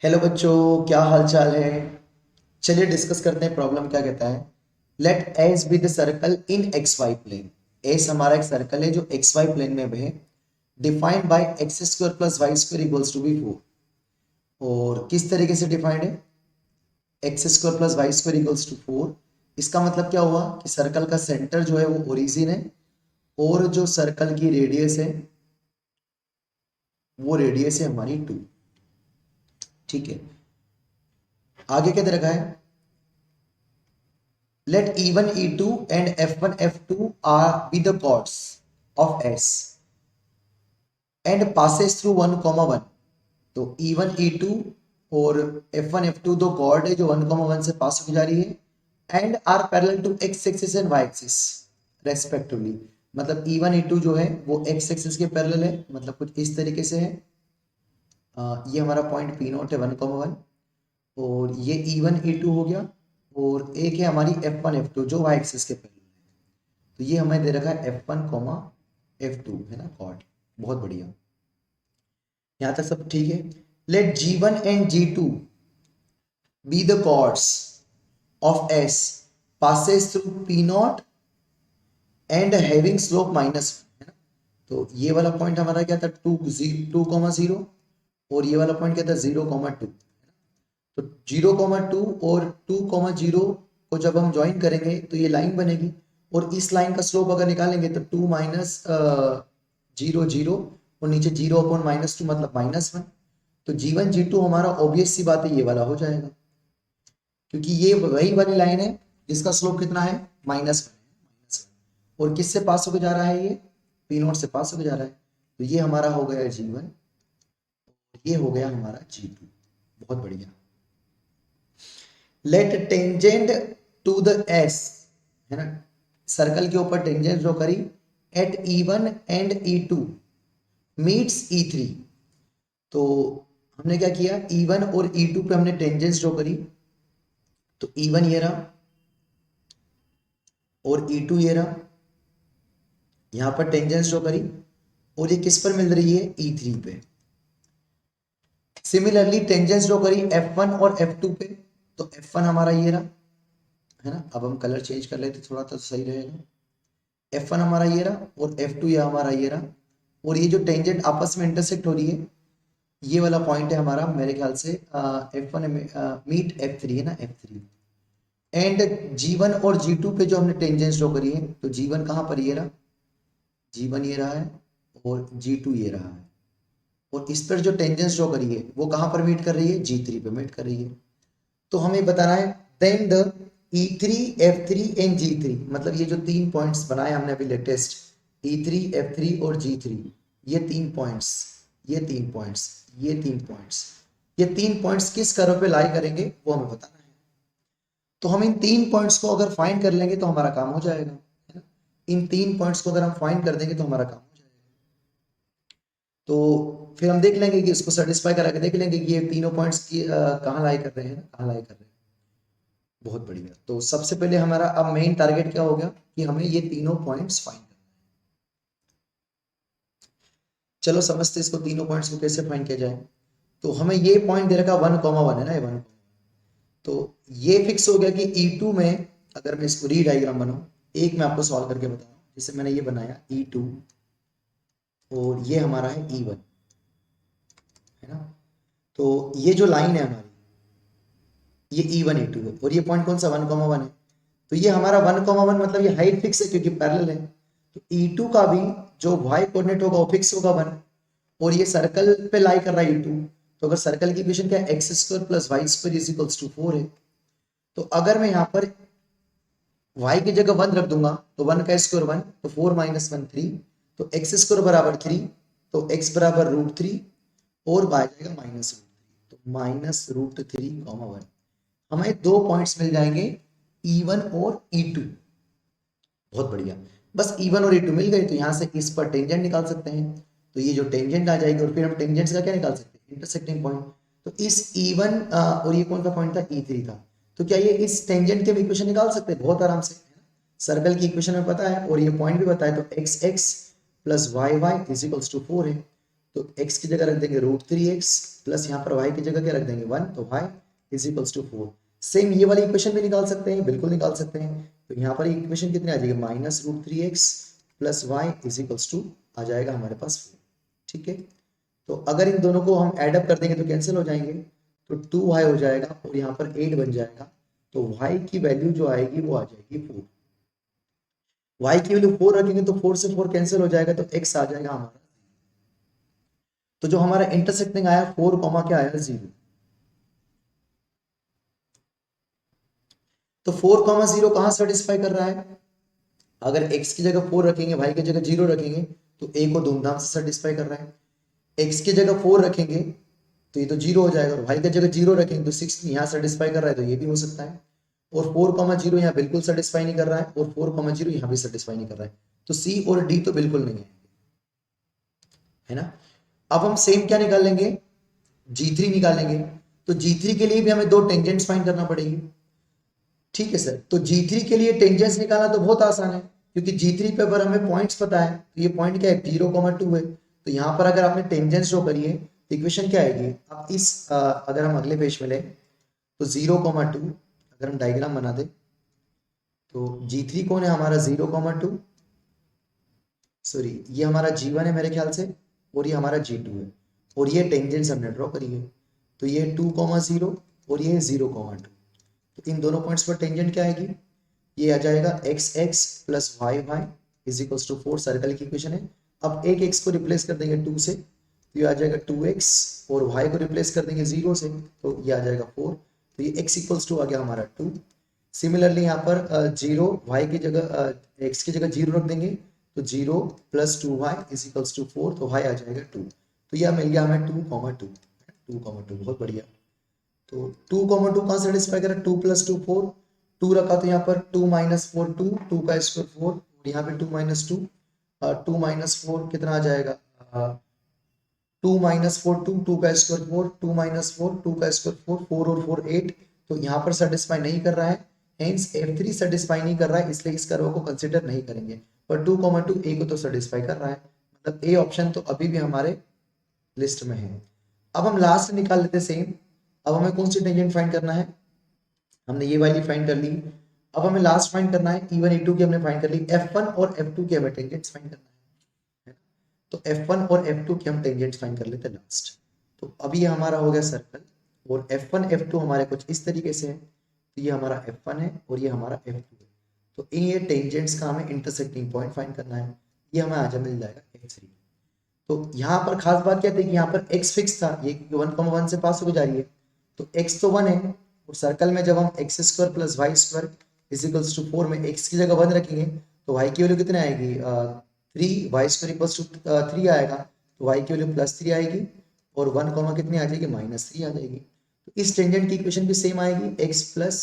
Hello बच्चों, क्या हाल चाल है। चलिए डिस्कस करते हैं। प्रॉब्लम क्या कहता है। Let S be the circle in x y plane. S हमारा एक सर्कल है जो एक्स वाई प्लेन में है। Defined by x square plus y square equals to be 4। और किस तरीके से डिफाइंड है। X square plus y square equals to 4। इसका मतलब क्या हुआ कि सर्कल का सेंटर जो है वो ओरिजिन है और जो सर्कल की रेडियस है वो रेडियस है हमारी 2। ठीक है, आगे क्या दे रखा है। Let E1, E2 and F1, F2 are be the chords of S and passes through 1, 1। तो E1, E2 और F1, F2 दो कॉर्ड है जो 1, 1 से पास होकर जा रही है and are parallel to x axis and y axis respectively. मतलब E1, E2 जो है वो एक्स एक्सिस के पैरेलल है, मतलब कुछ इस तरीके से है। ये हमारा पॉइंट पी नोट है 1, 1 और ये E1, E2 हो गया। और एक है हमारी F1, F2 जो वाई एक्सिस के पैरेलल है। तो ये हमें दे रखा है F1, F2 है ना कॉर्ड। बहुत बढ़िया, यहां तक सब ठीक है। Let G1 and G2 be the chords of S passes through P nought and having slope -1 है ना। तो ये वाला पॉइंट हमारा क्या था 2,0 और ये वाला पॉइंट क्या था 0,2। तो 0,2 और 2,0 को जब हम ज्वाइन करेंगे तो ये लाइन बनेगी और इस लाइन का स्लोप अगर निकालेंगे तो 2 माइनस 0, 0 और नीचे 0/-2 मतलब -1। तो G1, G2 हमारा ऑब्वियस सी बात है ये वाला हो जाएगा, क्योंकि ये वही वाली लाइन है जिसका स्लोप कितना है -1। और किससे पास होकर जा रहा है, ये पी नॉट से पास होकर जा रहा है। तो ये हमारा हो गया G1, ये हो गया हमारा G2। बहुत बढ़िया। Let tangent to the S है ना, सर्कल के ऊपर टेंजेंट ड्रॉ करी at E1 and E2 meets E3। तो हमने क्या किया, E1 और E2 पे हमने टेंजेंट्स ड्रॉ करी। तो E1 ये रहा और E2 ये रहा, यहां पर टेंजेंट्स ड्रॉ करी और ये किस पर मिल रही है E3 पे। सिमिलरली टेंजेंट्स ड्रॉ करी F1 और F2 पे। तो F1 हमारा ये रहा है ना। अब हम कलर चेंज कर लेते थोड़ा तो सही रहेगा। F1 हमारा ये रहा और F2 ये हमारा ये रहा। और ये जो टेंजेंट आपस में इंटरसेक्ट हो रही है ये वाला पॉइंट है हमारा मेरे ख्याल से F1 मीट F3 है ना, F3। एंड G1 और G2 पे जो हमने टेंजेंट्स ड्रॉ करी है तो G1 कहाँ पर ये रहा, G1 ये रहा है और G2 ये रहा है। और इस पर जो टेंजेंट्स ड्रॉ करी है वो कहाँ पर मीट कर रही है, G3 पे मीट कर रही है। तो हमें बताना है then the E3, F3 and G3, मतलब ये जो 3 पॉइंट्स बनाए हमने अभी लेटेस्ट E3, F3 और G3, ये 3 पॉइंट्स, ये 3 पॉइंट्स, ये 3 पॉइंट्स, ये 3 पॉइंट्स किस कर्व पे लाई करेंगे वो हमें बताना है। तो हम इन 3 पॉइंट्स को अगर फाइंड कर लेंगे तो हमारा काम हो जाएगा, है ना। इन 3 पॉइंट्स को अगर हम फाइंड कर देंगे तो हमारा काम हो जाएगा। तो फिर हम देख लेंगे कि इसको सेटिस्फाई करा के देख लेंगे कि ये तीनों पॉइंट्स की कहाँ लाई कर रहे हैं ना, कहाँ लाई कर रहे हैं। बहुत बढ़िया। तो सबसे पहले हमारा अब मेन टारगेट क्या हो गया कि हमें ये तीनों पॉइंट्स फाइंड करना है। चलो समझते इसको, तीनों पॉइंट्स को कैसे फाइंड किया जाए। तो हमें ये पॉइंट दे रखा 1,1 है ना, ये 1। तो ये फिक्स हो गया कि E2 में अगर मैं इसको री डायग्राम बनाऊं, एक मैं आपको सॉल्व करके बता रहा हूं। जैसे मैंने ये बनाया E2 और ये हमारा है E1 है ना। तो ये जो लाइन है हमारी ये E1, E2 है और ये पॉइंट कौन सा 1,1 है। तो ये हमारा 1,1 मतलब ये हाइट फिक्स है क्योंकि पैरेलल है। तो E2 का भी जो y कोऑर्डिनेट होगा वो फिक्स होगा 1 और ये सर्कल पे लाई कर रहा है E2। तो अगर सर्कल की इक्वेशन क्या है x square plus y square is equals to 4 है। तो अगर मैं यहाँ पर y की जगह 1 रख दूंगा तो 1 का स्क्वायर 1, तो 4 - 1 3। तो एक्स स्क्वायर बराबर 3, तो x बराबर √3 और y जाएगा -√3। तो -√3,1 हमें दो पॉइंट्स मिल जाएंगे E1 और E2। बहुत बढ़िया। बस E1 और E2 मिल गए तो यहाँ से इस पर टेंजेंट निकाल सकते हैं। तो ये जो टेंजेंट आ जाएगी और फिर हम टेंजेंट्स का क्या निकाल सकते हैं, इंटरसेक्टिंग पॉइंट। तो इस E1 और ये कौन सा पॉइंट था, E3 था। तो क्या ये इस टेंजेंट के इक्वेशन निकाल सकते हैं बहुत आराम से। सर्कल की इक्वेशन में पता है और ये पॉइंट भी पता है। तो x x plus y y is equals to 4 है। तो x की जगह रख देंगे √3x प्लस यहाँ पर y की जगह क्या रख देंगे 1, तो y is equals to 4। Same ये वाली इक्वेशन भी निकाल सकते हैं, बिल्कुल निकाल सकते हैं। तो यहाँ पर इक्वेशन कितनी आ जाएगी, -√3x plus y is equals to आ जाएगा हमारे पास 4। ठीक है, तो अगर इन दोनों को हम एडअप कर देंगे तो कैंसिल हो जाएंगे, तो 2y हो जाएगा और यहाँ पर 8 बन जाएगा। तो y की वैल्यू जो आएगी वो आ जाएगी 4। y की वैल्यू 4 रखेंगे तो 4 से 4 कैंसिल हो जाएगा, तो x आ जाएगा हमारा। तो जो हमारा इंटरसेक्टिंग आया 4 कॉमा क्या आया 0। तो 4 कॉमा 0 कहाँ सेटिस्फाई कर रहा है, अगर x की जगह 4 रखेंगे y की जगह 0 रखेंगे तो a को धूमधाम से सेटिस्फाई कर रहा है। x की जगह 4 रखेंगे तो ये तो 0 हो जाएगा, और y की जगह 0 रखेंगे तो 6 यहाँ सेटिस्फाई कर रहा है, तो ये भी हो सकता है। और 4,0 यहाँ बिल्कुल सेटिस्फाई नहीं कर रहा है, और 4,0 यहाँ भी सेटिस्फाई नहीं कर रहा है, तो C और D तो बिल्कुल नहीं है ना। अब हम सेम क्या निकाल लेंगे, G3 निकालेंगे। तो G3 के लिए भी हमें 2 टेंजेंट्स फाइंड करना पड़ेगी। ठीक है सर, तो G3 के लिए टेंजेंट्स निकालना तो बहुत आसान है, क्योंकि G3 पे अगर हमें पॉइंट्स पता है, तो ये पॉइंट क्या है 0,2 है। तो यहाँ पर अगर आपने टेंजेंट्स ड्रॉ करिए तो इक्वेशन क्या आएगी, आप इस अगर हम अगले पेज में लें तो 0,2 अगर हम डायग्राम बना दे तो G3 कौन है हमारा 0,2, सॉरी ये हमारा G1 है मेरे ख्याल से, और ये हमारा G2 है, और ये टेंजेंट्स हमने ड्रॉ करी है। तो ये 2,0 और ये 0,2। तो इन दोनों पॉइंट्स पर टेंजेंट क्या आएगी, ये आ जाएगा x x plus y y is equals to 4, circle की इक्वेशन है। अब एक एक्स को रिप्लेस कर देंगे 2 से, तो ये आ जाएगा 2x, और y को रिप्लेस कर देंगे 0 से, तो ये आ जाएगा 4। तो ये x इक्वल्स टू आ गया हमारा 2। सिमिलरली यहाँ पर 0 y की जगह x की जगह 0 रख देंगे, तो 0 plus 2y is equals to 4, तो y आ जाएगा 2। तो यह मिल गया हमें 2,2, 2,2 बहुत बढ़िया। तो 2,2 कहाँ सेटिस्फाई करें, 2 प्लस 2 4, 2 रखा तो यहाँ पर 2 माइनस 4 2, 2 का स्क्वायर 4, और यहाँ पे 2 माइनस 2, 2 माइनस 4 कितना आ जाएगा, 2 माइनस 4 2, 2 का स्क्वायर 4, 2 माइनस 4, 2 का स्क्वायर 4, 4 और 4 8। तो यहाँ पर सेटिस्फाई नहीं कर रहा है, हेंस F3 सेटिस्फाई नहीं कर रहा है, इसलिए इस कर्व को कंसिडर नहीं करेंगे। पर 2,2 ए को तो सेटिस्फाई कर रहा है, मतलब ए ऑप्शन तो अभी भी हमारे लिस्ट में है। अब हम लास्ट निकाल लेते सेम। अब हमें कौन सी टेंजेंट फाइंड करना है, हमने ये वाली फाइंड कर ली। अब हमें लास्ट फाइंड करना है, E1 E2 की हमने फाइंड कर ली, F1 और F2 की हमें टेंजेंट्स फाइंड करना है। तो F1 और F2 की हम टेंजेंट्स फाइंड कर लेते हैं लास्ट। तो अभी ये हमारा हो गया सर्कल, और F1 F2 हमारे कुछ इस तरीके से है। तो ये हमारा F1 है और ये हमारा F2 है। तो इन ये टेंजेंट्स का हमें इंटरसेक्टिंग पॉइंट फाइंड करना है, ये हमें आज मिल जाएगा F3। तो यहाँ पर खास बात क्या थी कि यहाँ पर x फिक्स था, ये 1,1 से पास हो जा रही है, तो x तो 1 है, और सर्कल में जब हम x square plus y square is equals to 4 में x की जगह 1 रखेंगे तो y की वैल्यू कितनी आएगी 3, वाई स्क्वायर इक्वल्स टू 3 आएगा, तो y की वैल्यू +3 आएगी, और 1 कॉमा कितनी आ जाएगी -3 आ जाएगी। तो इस टेंजेंट की इक्वेशन भी सेम आएगी, x प्लस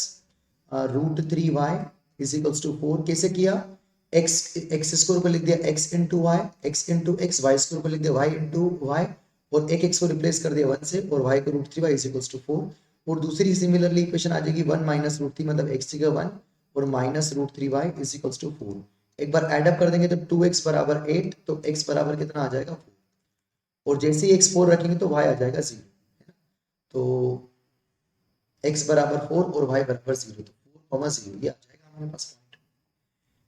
√3y इज इक्वल्स टू 4। कैसे किया, एक्स स्क्वायर को लिख दिया x into y, x into x, y square को लिख दिया y इंटू वाई, और एक x को रिप्लेस कर दिया 1 से, और y को √3y इज इक्वल्स टू 4। और दूसरी सिमिलरली इक्वेशन आ जाएगी 1 माइनस √3, मतलब x की जगह 1 और minus √3y is equals to 4। एक बार ऐड अप कर देंगे तो 2x बराबर 8, तो x बराबर कितना आ जाएगा 4, और जैसे ही x 4 रखेंगे तो y आ जाएगा 0। तो x बराबर 4 और y बराबर 0, तो 4,0 ये आ जाएगा हमारे पास।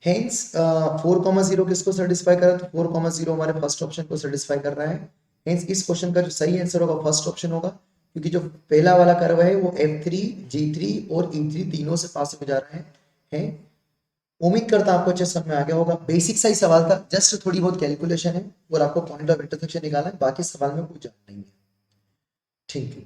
हेंस 4,0 किसको सेटिस्फाई कर रहा है, तो 4,0 हमारे फर्स्ट ऑप्शन को सेटिस्फाई कर रहा है। हेंस इस क्वेश्चन का जो सही आंसर होगा फर्स्ट ऑप्शन होगा, क्योंकि जो पहला वाला कर्व है वो F3, G3 और E3 तीनों से पास हो जा रहे हैं। उम्मीद करता हूं आपको अच्छे समझ में आ गया होगा। बेसिक सा ही सवाल था, जस्ट थोड़ी बहुत कैलकुलेशन है और आपको पॉइंट ऑफ इंटरसेक्शन निकालना है, बाकी सवाल में कुछ जानना नहीं है। ठीक है।